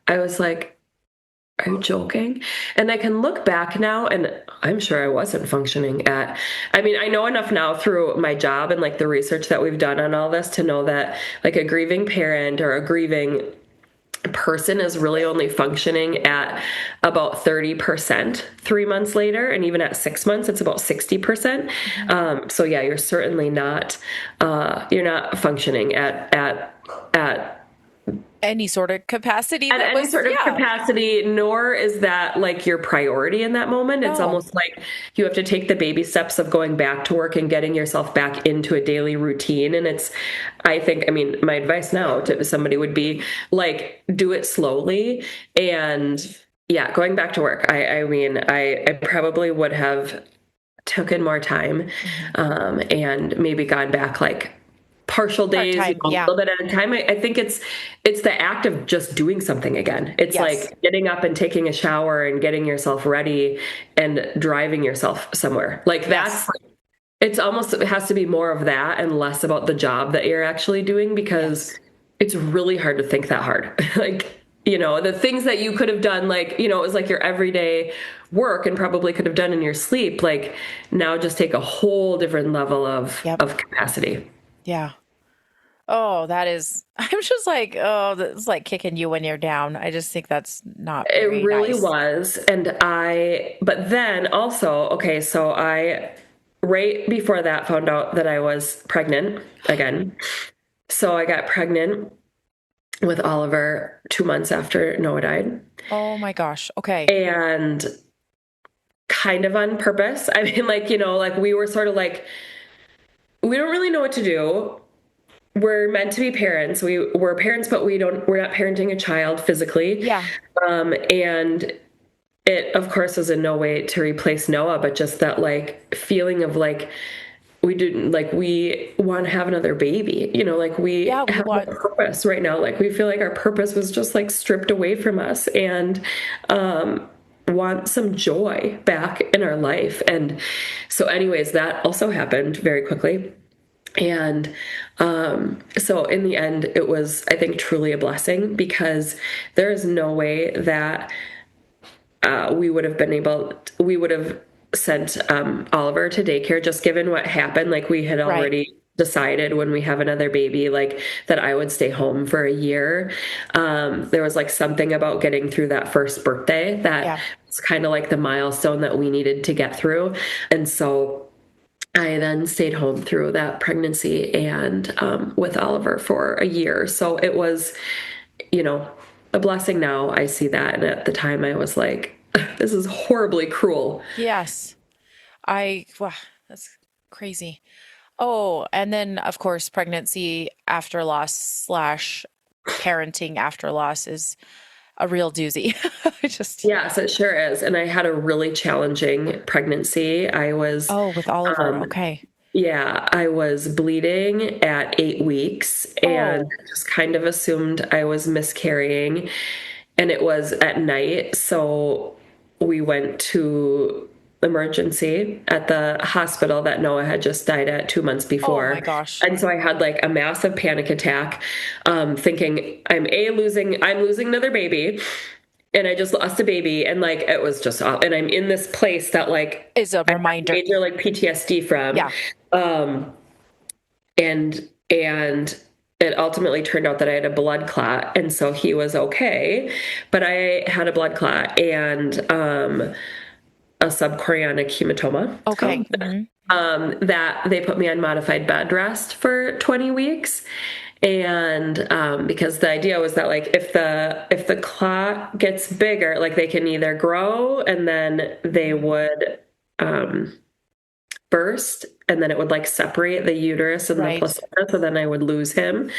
I was like, are you joking? And I can look back now and I'm sure I wasn't functioning I mean, I know enough now through my job and like the research that we've done on all this to know that like a grieving parent or a grieving person is really only functioning at about 30% 3 months later. And even at 6 months, it's about 60%. So yeah, you're certainly not, you're not functioning at any sort of capacity at any sort of capacity, nor is that like your priority in that moment. It's almost like you have to take the baby steps of going back to work and getting yourself back into a daily routine. And I mean, my advice now to somebody would be like, do it slowly. And yeah, going back to work. I mean, I probably would have taken more time, and maybe gone back like partial days, a little bit at a time. I think it's the act of just doing something again. It's like getting up and taking a shower and getting yourself ready and driving yourself somewhere. Like that's, it has to be more of that and less about the job that you're actually doing, because it's really hard to think that hard. Like, you know, the things that you could have done, like, you know, it was like your everyday work and probably could have done in your sleep, like now just take a whole different level of capacity. Yeah. Oh, I'm just like, oh, that's like kicking you when you're down. I just think that's not very It really nice. was. But then also, okay, so right before that, found out that I was pregnant again. So I got pregnant with Oliver 2 months after Noah died. Oh my gosh. Okay. And kind of on purpose. I mean, like, you know, like we were sort of like, we don't really know what to do. We're meant to be parents. We're parents, but we're not parenting a child physically. Yeah. And it, of course, is in no way to replace Noah, but just that like feeling of like, we want to have another baby, you know, like we have a purpose right now. Like we feel like our purpose was just like stripped away from us. And, want some joy back in our life. And so anyways, that also happened very quickly. And so in the end, it was, I think, truly a blessing, because there is no way that we would have sent Oliver to daycare, just given what happened. Like, we had already decided when we have another baby, like, that I would stay home for a year. There was like something about getting through that first birthday that was kind of like the milestone that we needed to get through. And so I then stayed home through that pregnancy and with Oliver for a year. So it was, a blessing now. I see that. And at the time I was like, this is horribly cruel. Yes. Wow, that's crazy. Oh, and then of course, pregnancy after loss slash parenting after loss is a real doozy. Yes, it sure is. And I had a really challenging pregnancy. I was, with Oliver. Okay. Yeah, I was bleeding at 8 weeks and just kind of assumed I was miscarrying, and it was at night. So we went to emergency at the hospital that Noah had just died at 2 months before. Oh my gosh. And so I had like a massive panic attack, thinking I'm losing another baby. And I just lost a baby, and like, it was just awful. And I'm in this place that like is a reminder, major like PTSD from. Yeah. And it ultimately turned out that I had a blood clot, and so he was okay, but I had a blood clot and a subchorionic hematoma. Okay. That they put me on modified bed rest for 20 weeks. And because the idea was that like if the clot gets bigger, like they can either grow and then they would burst, and then it would like separate the uterus and the placenta, so then I would lose him,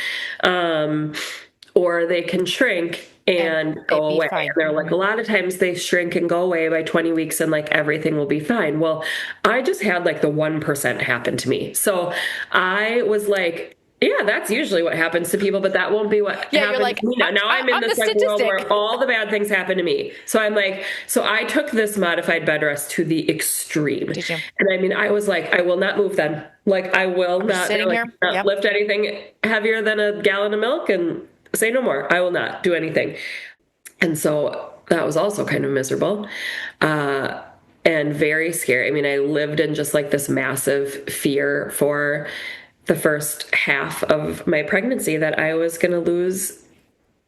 or they can shrink and go away. And they're like, a lot of times they shrink and go away by 20 weeks and like everything will be fine. Well, I just had like the 1% happen to me. So I was like, yeah, that's usually what happens to people, but that won't be what happens like, to me now. Now I'm in this like world where all the bad things happen to me. So I'm like, so I took this modified bed rest to the extreme. Did you? And I mean, I was like, I will not move then. Like, I will not lift anything heavier than a gallon of milk, and say no more. I will not do anything. And so that was also kind of miserable. And very scary. I mean, I lived in just like this massive fear for the first half of my pregnancy that I was going to lose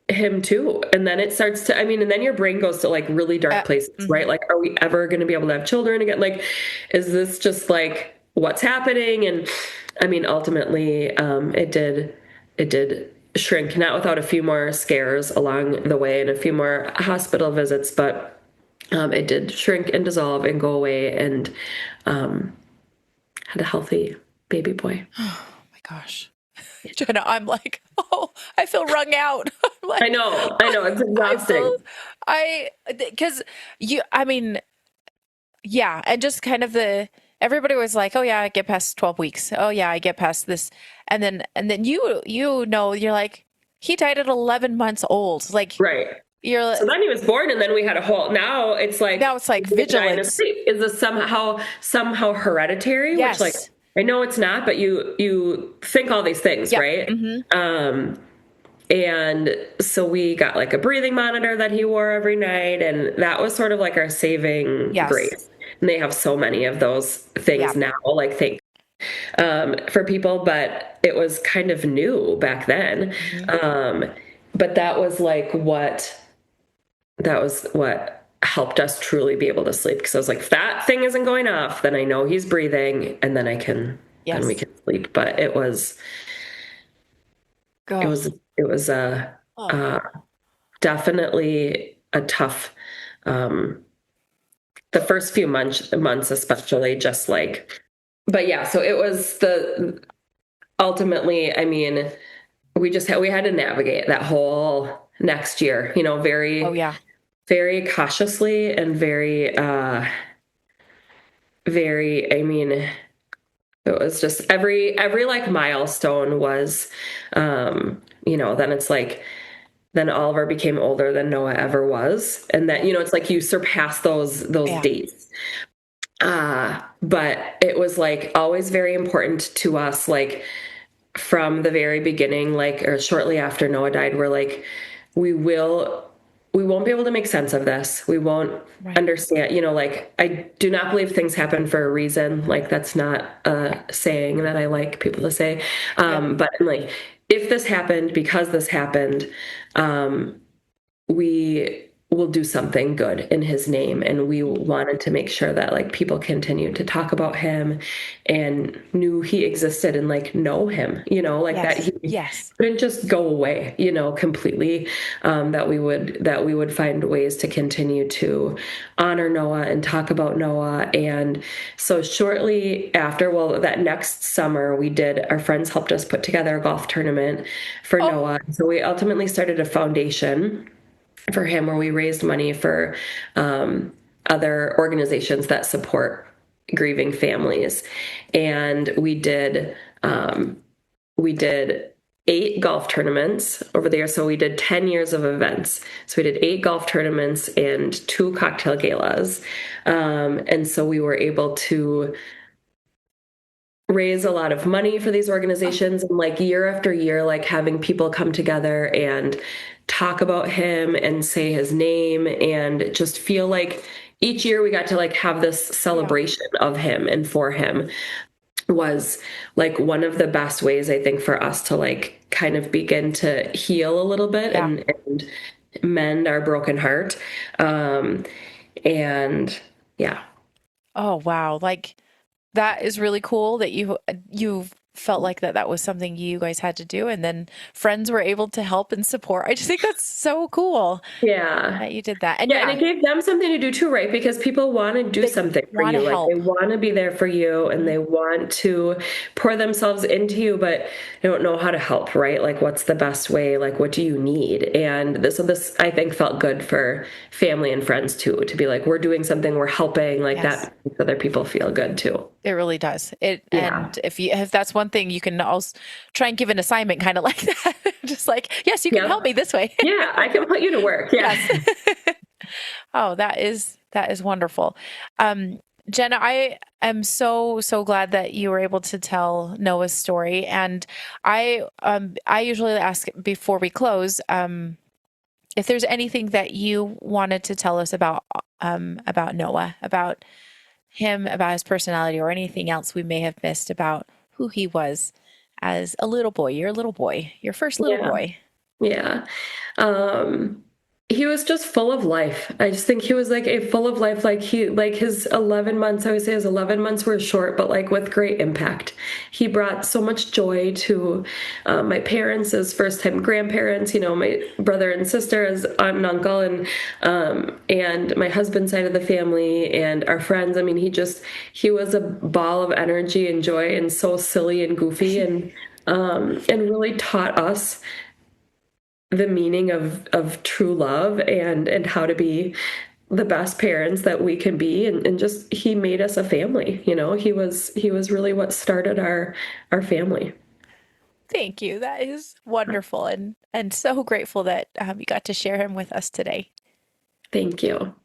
him too. And then it starts to, and then your brain goes to like really dark places, right? Like, are we ever going to be able to have children again? Like, is this just like what's happening? And I mean, ultimately, it did shrink, not without a few more scares along the way and a few more hospital visits, but it did shrink and dissolve and go away, and had a healthy baby boy. Oh my gosh. Jenna, I'm like, I feel wrung out. Like, I know, it's exhausting. And just kind of everybody was like, oh yeah, I get past 12 weeks. Oh yeah, I get past this. And then you're like, he died at 11 months old. Like, right. So then he was born, and then we had now it's like vigilance. Is this somehow hereditary? Yes. Which, like, I know it's not, but you think all these things, right? Mm-hmm. And so we got like a breathing monitor that he wore every night, and that was sort of like our saving grace. And they have so many of those things now, like for people, but it was kind of new back then. Mm-hmm. But that was what helped us truly be able to sleep. Because I was like, if that thing isn't going off, then I know he's breathing, and then then we can sleep. But it was definitely a tough, the first few months especially, just like, but yeah, so it was ultimately, I mean, we had to navigate that whole next year, very cautiously and very, I mean, it was just every like milestone was, then it's like then Oliver became older than Noah ever was. And that, it's like you surpass those Yeah. dates. But it was like always very important to us, like from the very beginning, like, or shortly after Noah died, we're like, we won't be able to make sense of this. We won't understand, like, I do not believe things happen for a reason. Like, that's not a saying that I like people to say. But like, if this happened, because this happened, we will do something good in his name. And we wanted to make sure that like people continued to talk about him and knew he existed and like know him, like that he couldn't just go away, completely. That we would find ways to continue to honor Noah and talk about Noah. And so shortly after, well, that next summer our friends helped us put together a golf tournament for Noah. So we ultimately started a foundation for him where we raised money for other organizations that support grieving families. And we did 8 golf tournaments over there. So we did 10 years of events. So we did 8 golf tournaments and 2 cocktail galas. And so we were able to raise a lot of money for these organizations, and like year after year, like having people come together and talk about him and say his name and just feel like each year we got to like have this celebration of him and for him was like one of the best ways, I think, for us to like kind of begin to heal a little bit and mend our broken heart. And yeah. Oh, wow. Like, that is really cool that you felt like that was something you guys had to do, and then friends were able to help and support. I just think that's so cool. Yeah. That you did that. And and it gave them something to do too, right? Because people want to do something for you. Like they want to be there for you and they want to pour themselves into you, but they don't know how to help, right? Like what's the best way? Like what do you need? And this I think felt good for family and friends too, to be like, we're doing something, we're helping, like that makes other people feel good too. It really does. And if that's one thing, you can also try and give an assignment kind of like that. Just like, yes, you can help me this way. Yeah, I can put you to work. Yes. Oh, that is wonderful. Jenna, I am so glad that you were able to tell Noah's story. And I usually ask before we close, if there's anything that you wanted to tell us about Noah, about him, about his personality, or anything else we may have missed about who he was as a little boy, your first little boy. Yeah. He was just full of life. I just think he was like full of life. Like his 11 months, I would say his 11 months were short, but like with great impact. He brought so much joy to my parents as first time grandparents, my brother and sister as aunt and uncle, and my husband's side of the family and our friends. I mean, he was a ball of energy and joy and so silly and goofy and really taught us the meaning of true love and how to be the best parents that we can be. And just, he made us a family, he was really what started our family. Thank you. That is wonderful. And so grateful that you got to share him with us today. Thank you.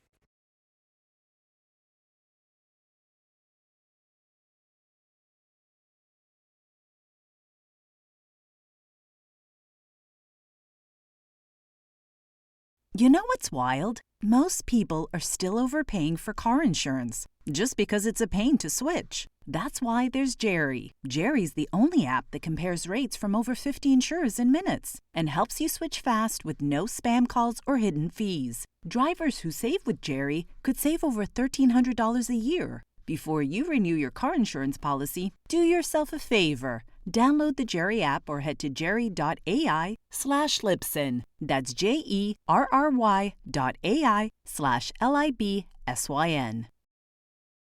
You know what's wild? Most people are still overpaying for car insurance just because it's a pain to switch. That's why there's Jerry. Jerry's the only app that compares rates from over 50 insurers in minutes and helps you switch fast with no spam calls or hidden fees. Drivers who save with Jerry could save over $1,300 a year. Before you renew your car insurance policy, do yourself a favor. Download the Jerry app or head to jerry.ai/Libsyn. That's JERRY.ai/LIBSYN.